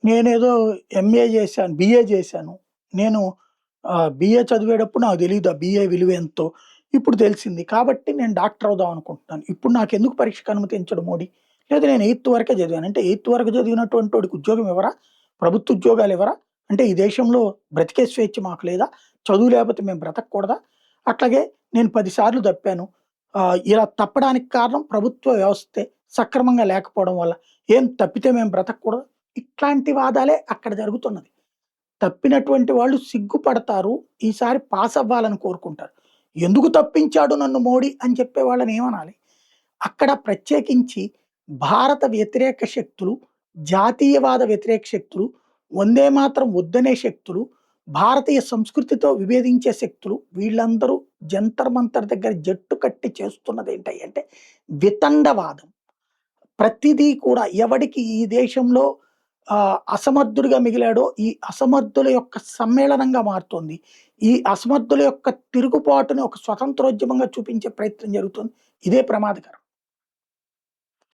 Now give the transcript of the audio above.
నేనేదో ఎంఏ చేశాను, బీఏ చేశాను. నేను బీఏ చదివేటప్పుడు నాకు తెలీదు ఆ బీఏ విలువ ఎంతో. ఇప్పుడు తెలిసింది. కాబట్టి నేను డాక్టర్ అవుదాం అనుకుంటున్నాను. ఇప్పుడు నాకెందుకు పరీక్షకు అనుమతించడు మోడీ? లేదు నేను ఎయిత్ వరకే చదివాను. అంటే ఎయిత్ వరకు చదివినటువంటి వాడికి ఉద్యోగం ఇవ్వరా? ప్రభుత్వ ఉద్యోగాలు ఇవ్వరా? అంటే ఈ దేశంలో బ్రతికే స్వేచ్ఛ మాకు లేదా? చదువు లేకపోతే మేము బ్రతకూడదా? అట్లాగే నేను 10 సార్లు తప్పాను. ఇలా తప్పడానికి కారణం ప్రభుత్వ వ్యవస్థే సక్రమంగా లేకపోవడం వల్ల. ఏం తప్పితే మేము బ్రతకూడదా? ఇట్లాంటి వాదాలే అక్కడ జరుగుతున్నది. తప్పినటువంటి వాళ్ళు సిగ్గుపడతారు. ఈసారి పాస్ అవ్వాలని కోరుకుంటారు. ఎందుకు తప్పించాడు నన్ను మోడీ అని చెప్పే వాళ్ళని ఏమనాలి? అక్కడ ప్రత్యేకించి భారత వ్యతిరేక శక్తులు, జాతీయవాద వ్యతిరేక శక్తులు, వందే మాతరం వద్దనే శక్తులు, భారతీయ సంస్కృతితో విభేదించే శక్తులు వీళ్ళందరూ జంతర్ మంతర్ దగ్గర జట్టు కట్టి చేస్తున్నదేంటంటే వితండవాదం. ప్రతిదీ కూడా ఎవడికి ఈ దేశంలో అసమర్థుడిగా మిగిలాడో ఈ అసమర్థుల యొక్క సమ్మేళనంగా మారుతోంది. ఈ అసమర్థుల యొక్క తిరుగుబాటుని ఒక స్వతంత్రోద్యమంగా చూపించే ప్రయత్నం జరుగుతుంది. ఇదే ప్రమాదకరం.